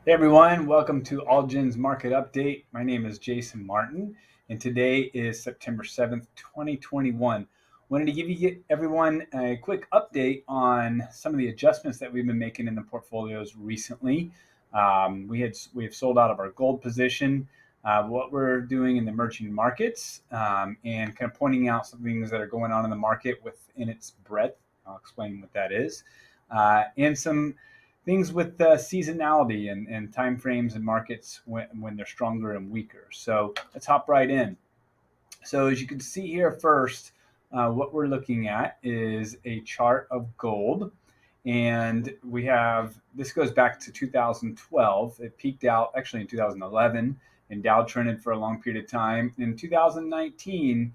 Hey everyone, welcome to AllGen's Market Update. My name is Jason Martin, and today is September 7th, 2021. Wanted to give everyone a quick update on some of the adjustments that we've been making in the portfolios recently. We have sold out of our gold position, what we're doing in the emerging markets, and kind of pointing out some things that are going on in the market within its breadth. I'll explain what that is, and some things with seasonality and time frames and markets when they're stronger and weaker. So let's hop right in. So as you can see here first, what we're looking at is a chart of gold. And we have, this goes back to 2012. It peaked out actually in 2011 and downtrended for a long period of time. In 2019,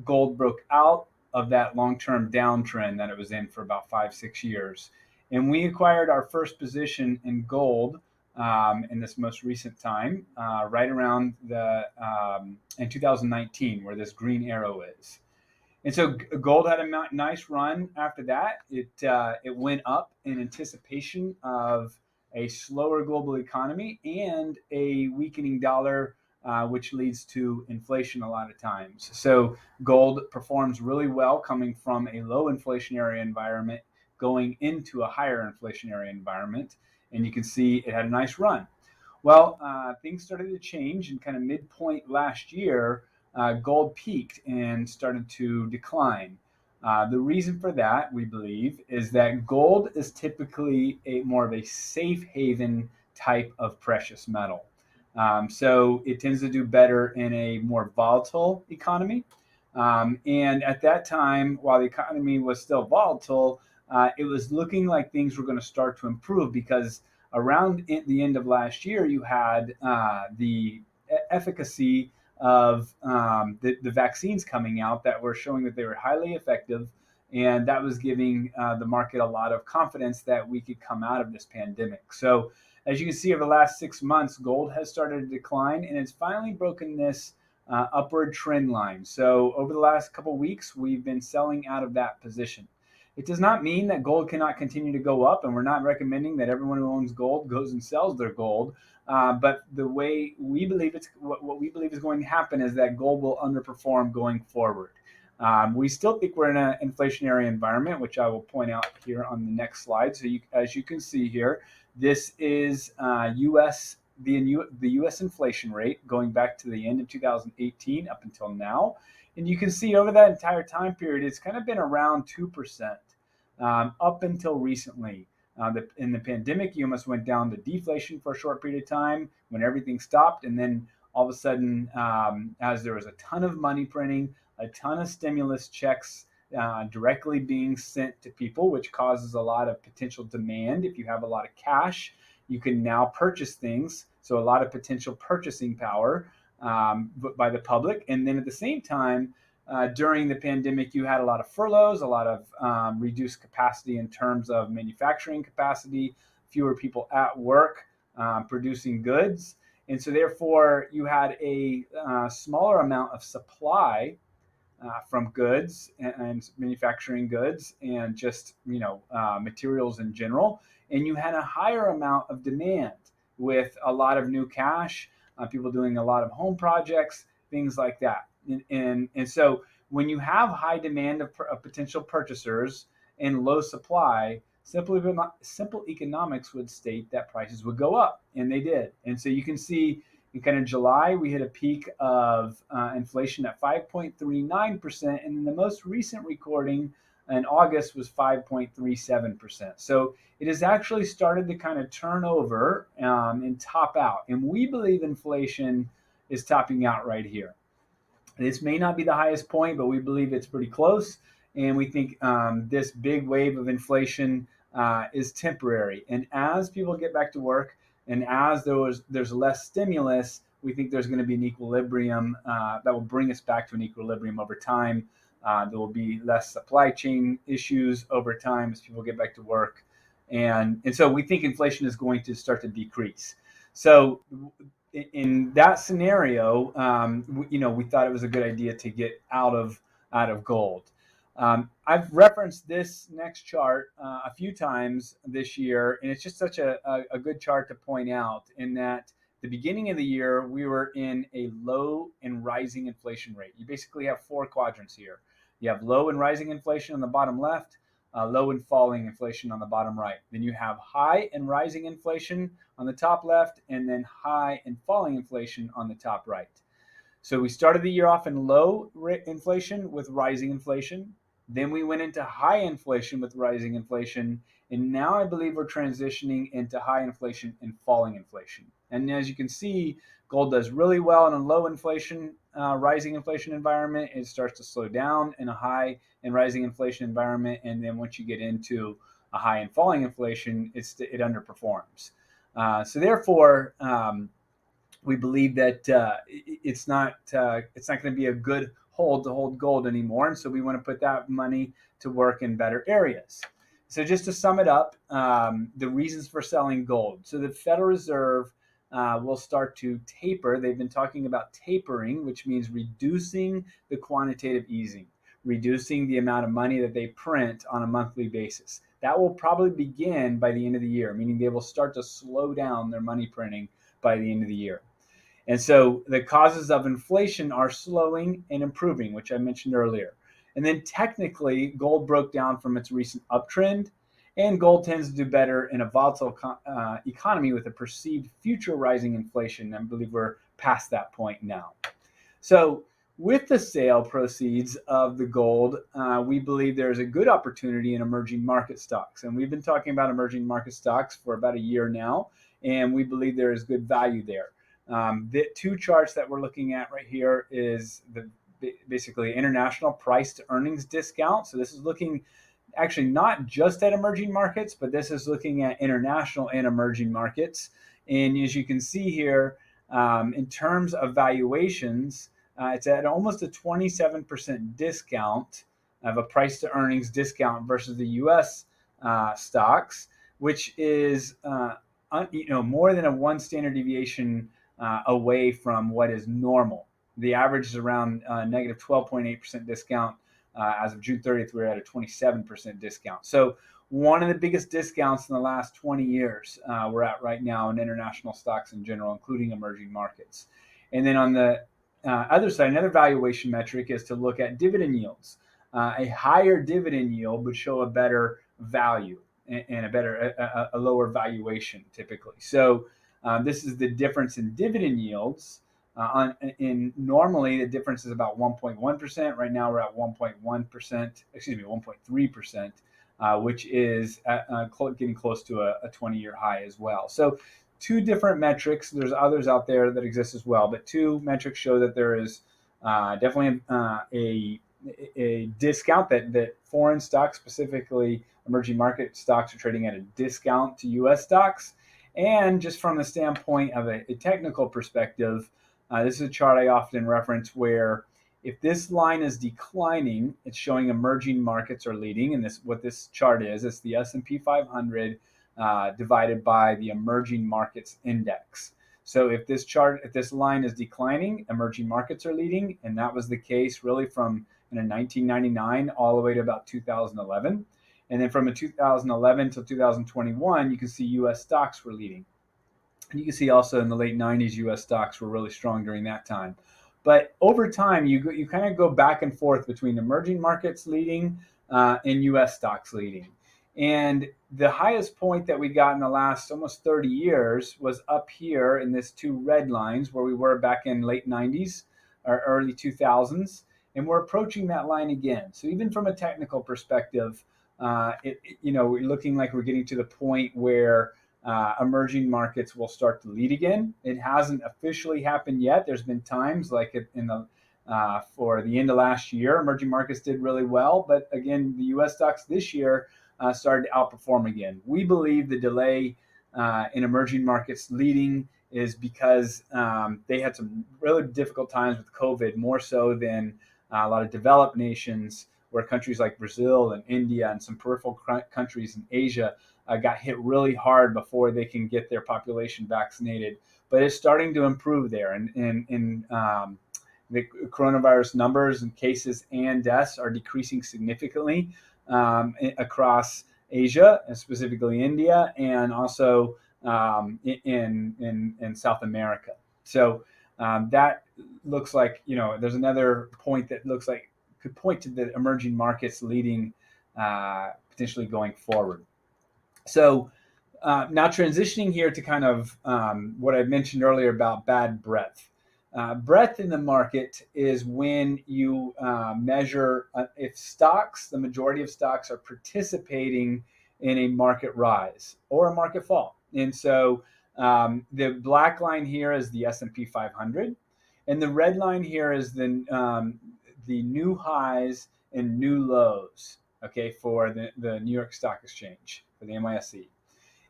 gold broke out of that long-term downtrend that it was in for about 5-6 years. And we acquired our first position in gold in this most recent time, right around the in 2019, where this green arrow is. And so gold had a nice run after that. It went up in anticipation of a slower global economy and a weakening dollar, which leads to inflation a lot of times. So gold performs really well coming from a low inflationary environment going into a higher inflationary environment. And you can see it had a nice run. Well, things started to change in kind of midpoint last year. Gold peaked and started to decline. The reason for that, we believe, is that gold is typically more of a safe haven type of precious metal. So it tends to do better in a more volatile economy. And at that time, while the economy was still volatile, it was looking like things were going to start to improve because around the end of last year, you had the efficacy of the vaccines coming out that were showing that they were highly effective. And that was giving the market a lot of confidence that we could come out of this pandemic. So, as you can see, over the last 6 months, gold has started to decline and it's finally broken this upward trend line. So, over the last couple of weeks, we've been selling out of that position. It does not mean that gold cannot continue to go up, and we're not recommending that everyone who owns gold goes and sells their gold. But the way we believe what we believe is going to happen is that gold will underperform going forward. We still think we're in an inflationary environment, which I will point out here on the next slide. So, as you can see here, this is U.S. The U.S. inflation rate going back to the end of 2018 up until now. And you can see over that entire time period, it's kind of been around 2% up until recently. In the pandemic, you almost went down to deflation for a short period of time when everything stopped. And then all of a sudden, as there was a ton of money printing, a ton of stimulus checks directly being sent to people, which causes a lot of potential demand. If you have a lot of cash, you can now purchase things. So a lot of potential purchasing power by the public. And then at the same time, during the pandemic, you had a lot of furloughs, a lot of reduced capacity in terms of manufacturing capacity, fewer people at work producing goods. And so therefore, you had a smaller amount of supply from goods and manufacturing goods and just materials in general, and you had a higher amount of demand with a lot of new cash, people doing a lot of home projects, things like that. And so when you have high demand of potential purchasers and low supply, simple economics would state that prices would go up, and they did. And so you can see in kind of July, we hit a peak of inflation at 5.39%, and then the most recent recording in August was 5.37%. So it has actually started to kind of turn over and top out. And we believe inflation is topping out right here. This may not be the highest point, but we believe it's pretty close. And we think this big wave of inflation is temporary. And as people get back to work, and as there's less stimulus, we think there's going to be an equilibrium that will bring us back to an equilibrium over time. There will be less supply chain issues over time as people get back to work. And so we think inflation is going to start to decrease. So in that scenario, we thought it was a good idea to get out of gold. I've referenced this next chart a few times this year, and it's just such a good chart to point out in that the beginning of the year, we were in a low and rising inflation rate. You basically have four quadrants here. You have low and rising inflation on the bottom left, low and falling inflation on the bottom right. Then you have high and rising inflation on the top left, and then high and falling inflation on the top right. So we started the year off in low inflation with rising inflation. Then we went into high inflation with rising inflation. And now I believe we're transitioning into high inflation and falling inflation. And as you can see, gold does really well in a low inflation, rising inflation environment. It starts to slow down in a high and rising inflation environment. And then once you get into a high and falling inflation, it underperforms. So therefore, we believe that it's not going to be a good hold to hold gold anymore, and so we want to put that money to work in better areas. So just to sum it up, the reasons for selling gold. So the Federal Reserve will start to taper. They've been talking about tapering, which means reducing the quantitative easing, reducing the amount of money that they print on a monthly basis. That will probably begin by the end of the year, meaning they will start to slow down their money printing by the end of the year. And so the causes of inflation are slowing and improving, which I mentioned earlier. And then technically, gold broke down from its recent uptrend, and gold tends to do better in a volatile economy with a perceived future rising inflation. I believe we're past that point now. So with the sale proceeds of the gold, we believe there's a good opportunity in emerging market stocks. And we've been talking about emerging market stocks for about a year now, and we believe there is good value there. The two charts that we're looking at right here is basically international price to earnings discount. So this is looking actually not just at emerging markets, but this is looking at international and emerging markets. And as you can see here, in terms of valuations, it's at almost a 27% discount of a price to earnings discount versus the U.S. Stocks, which is more than a one standard deviation away from what is normal. The average is around negative 12.8% discount. As of June 30th, we're at a 27% discount. So one of the biggest discounts in the last 20 years we're at right now in international stocks in general, including emerging markets. And then on the other side, another valuation metric is to look at dividend yields. A higher dividend yield would show a better value and a lower valuation typically. So this is the difference in dividend yields. Normally the difference is about 1.1%. Right now we're at 1.3%, which is getting close to a 20-year high as well. So two different metrics. There's others out there that exist as well, but two metrics show that there is definitely a discount that foreign stocks, specifically emerging market stocks, are trading at a discount to U.S. stocks. And just from the standpoint of a technical perspective, this is a chart I often reference where if this line is declining, it's showing emerging markets are leading. And what this chart is, it's the S&P 500 divided by the emerging markets index. So if this line is declining, emerging markets are leading. And that was the case really from 1999 all the way to about 2011. And then from 2011 to 2021, you can see U.S. stocks were leading. And you can see also in the late 90s, U.S. stocks were really strong during that time. But over time, you kind of go back and forth between emerging markets leading and U.S. stocks leading. And the highest point that we got in the last almost 30 years was up here in this two red lines where we were back in late 90s or early 2000s. And we're approaching that line again. So even from a technical perspective, we're looking like we're getting to the point where emerging markets will start to lead again. It hasn't officially happened yet. There's been times like for the end of last year, emerging markets did really well. But again, the U.S. stocks this year started to outperform again. We believe the delay in emerging markets leading is because they had some really difficult times with COVID, more so than a lot of developed nations, where countries like Brazil and India and some peripheral countries in Asia got hit really hard before they can get their population vaccinated. But it's starting to improve there. And the coronavirus numbers and cases and deaths are decreasing significantly across Asia, and specifically India, and also in South America. So that looks like, there's another point that looks like could point to the emerging markets leading potentially going forward. So now transitioning here to kind of what I mentioned earlier about bad breadth. Breadth in the market is when you measure if stocks, the majority of stocks are participating in a market rise or a market fall. And so the black line here is the S&P 500, and the red line here is the new highs and new lows, okay, for the New York Stock Exchange, for the NYSE.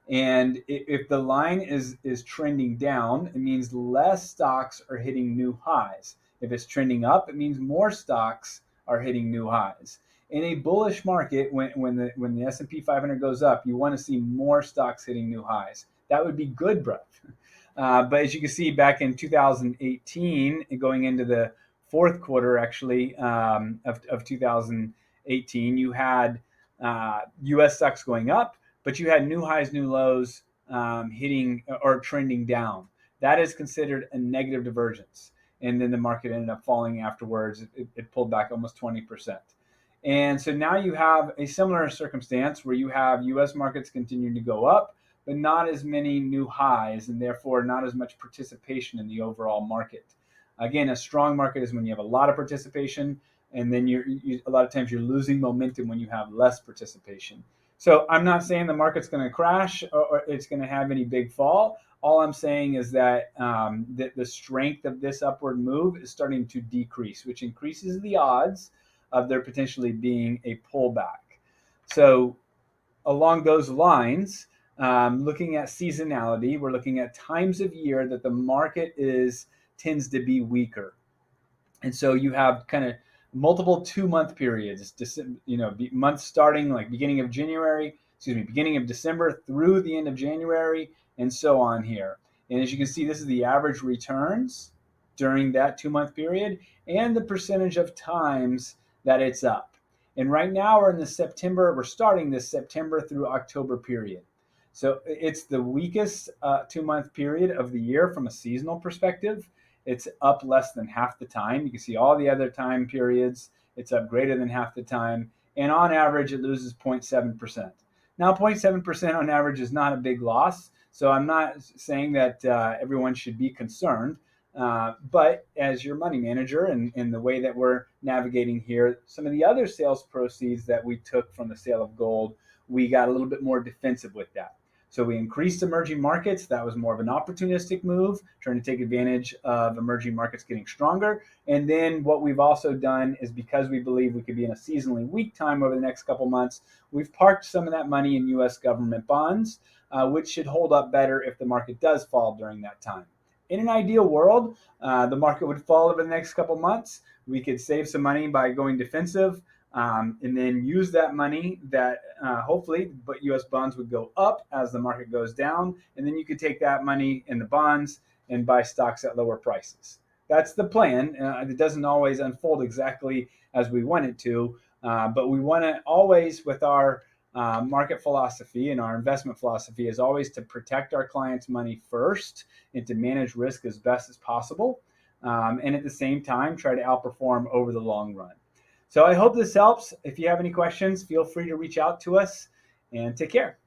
And if the line is trending down, it means less stocks are hitting new highs. If it's trending up, it means more stocks are hitting new highs. In a bullish market, when the S&P 500 goes up, you want to see more stocks hitting new highs. That would be good breadth. But as you can see, back in 2018, going into the fourth quarter, actually, of 2018, you had U.S. stocks going up, but you had new highs, new lows hitting or trending down. That is considered a negative divergence. And then the market ended up falling afterwards. It pulled back almost 20%. And so now you have a similar circumstance where you have U.S. markets continuing to go up, but not as many new highs, and therefore not as much participation in the overall market. Again, a strong market is when you have a lot of participation, and then a lot of times you're losing momentum when you have less participation. So I'm not saying the market's going to crash or it's going to have any big fall. All I'm saying is that the strength of this upward move is starting to decrease, which increases the odds of there potentially being a pullback. So along those lines, looking at seasonality, we're looking at times of year that the market tends to be weaker. And so you have kind of multiple 2-month periods, months starting like beginning of December through the end of January, and so on here. And as you can see, this is the average returns during that 2-month period and the percentage of times that it's up. And right now we're starting this September through October period. So it's the weakest 2-month period of the year from a seasonal perspective. It's up less than half the time. You can see all the other time periods, it's up greater than half the time. And on average, it loses 0.7%. Now, 0.7% on average is not a big loss. So I'm not saying that everyone should be concerned. But as your money manager and the way that we're navigating here, some of the other sales proceeds that we took from the sale of gold, we got a little bit more defensive with that. So we increased emerging markets. That was more of an opportunistic move, trying to take advantage of emerging markets getting stronger. And then what we've also done is, because we believe we could be in a seasonally weak time over the next couple months, we've parked some of that money in U.S. government bonds, which should hold up better if the market does fall during that time. In an ideal world, the market would fall over the next couple months. We could save some money by going defensive. And then use that money that hopefully, but U.S. bonds would go up as the market goes down. And then you could take that money in the bonds and buy stocks at lower prices. That's the plan. It doesn't always unfold exactly as we want it to, but we want to always, with our market philosophy and our investment philosophy, is always to protect our clients' money first and to manage risk as best as possible. And at the same time, try to outperform over the long run. So I hope this helps. If you have any questions, feel free to reach out to us, and take care.